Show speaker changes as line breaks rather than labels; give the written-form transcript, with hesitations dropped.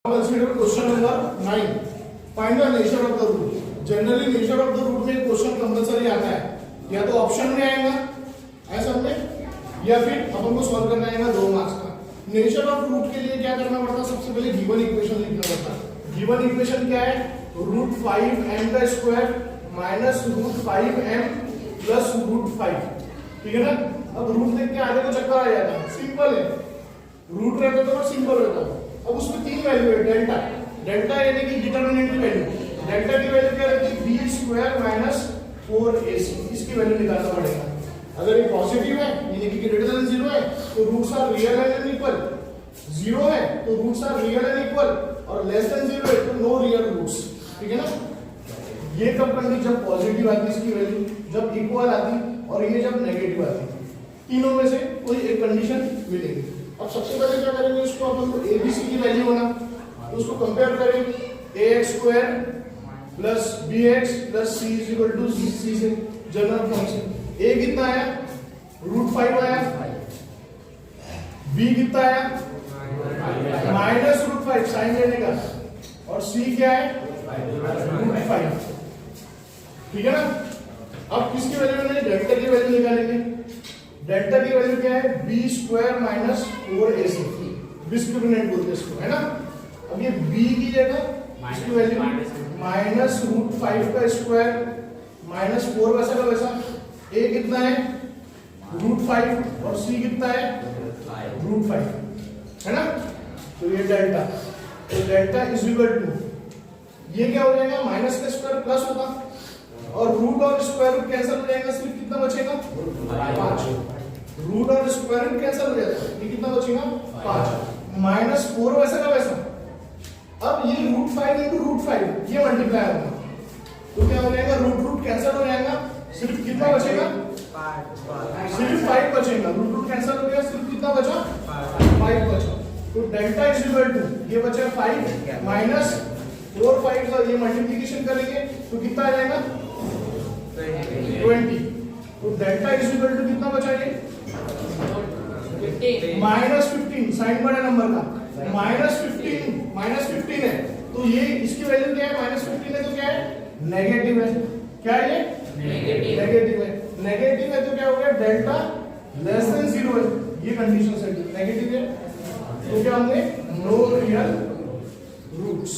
Consider question number 9. Find the nature of the root. Generally nature of the root में question compulsory आता है, या तो option में आएगा ऐसा में, या फिर अपन को सॉल्व करना आएगा 2 मार्क्स का। नेचर ऑफ रूट के लिए क्या करना पड़ता है? सबसे पहले गिवन इक्वेशन लिखना पड़ता है। गिवन इक्वेशन क्या है? रूट 5m का square minus root 5m plus root 5, ठीक है ना। अब रूट देख के आगे को चक्कर आ जाता है, सिंपल है। रूट रहता तो सिंपल रहता। अब उसमें 3 वैल्यू है, डेल्टा डेल्टा यानी कि डिटरमिनेंट की वैल्यू। डेल्टा की वैल्यू क्या रहती है? b स्क्वायर माइनस 4ac, इसकी वैल्यू निकालना पड़ेगा। अगर ये पॉजिटिव है यानी कि ग्रेटर देन 0 है तो roots are real and equal, 0 है तो roots are real and equal, और लेस देन 0 है तो नो रियल रूट्स, ठीक है ना। ये कब कंडीशन? जब पॉजिटिव आती इसकी वैल्यू, जब इक्वल आती, और ये जब नेगेटिव आती। तीनों में से कोई एक कंडीशन मिलेगी। अब सबसे पहले क्या करेंगे? इसको अपन को एबीसी की वैल्यू होना, तो उसको कंपेयर करेंगे ax square plus bx plus c is equal to c से जनरल फॉर्म से। a कितना आया? रूट 5 आया। b कितना आया? माइनस रूट 5 साइन लेने का, और c क्या है? रूट 5, ठीक है ना। अब किसकी वैल्यू लेंगे? डेल्टा की वैल्यू निकालेंगे। डेल्टा की वैल्यू क्या है? b square minus 4ac, discriminant बोलते हैं इसको, है ना। अब ये b की जगह इसकी वैल्यू माइनस रूट 5 का स्क्वायर माइनस 4 वैसा का वैसा। a कितना है? रूट 5, और c कितना है? रूट 5, है ना। तो ये डेल्टा, तो डेल्टा इज इक्वल टू, ये क्या हो जाएगा? माइनस का स्क्वायर प्लस होगा, और रूट और स्क्वायर रूट कैंसिल हो जाएगा, सिर्फ कितना बचेगा? 5। रूट और स्क्वायर रूट कैंसिल हो जाता है, ये कितना बचेगा? 5 माइनस 4 वैसा का वैसा। अब ये रूट 5 इंटू रूट 5 ये मल्टीप्लाई होगा, तो क्या हो जाएगा? रूट रूट कैंसिल हो जाएगा, सिर्फ कितना बचेगा? सिर्फ 5 बचेगा। रूट रूट कैंसिल हो गया, सिर्फ कितना बचा? 5 बचा। तो डेल्टा इज इक्वल टू, ये बचा 5 माइनस 4, 5 का ये मल्टीप्लिकेशन करेंगे तो कितना आ जाएगा? 20। तो डेल्टा इज इक्वल टू कितना बचा? ये माइनस 15, साइन बड़ा नंबर का माइनस 15 है, तो ये इसकी वैल्यू क्या है? माइनस 15 है तो क्या है? नेगेटिव है। क्या है ये? नेगेटिव है। नेगेटिव है तो क्या हो गया? डेल्टा लेस देन 0 है, ये कंडीशन सेट नेगेटिव है, तो क्या होंगे? No real roots.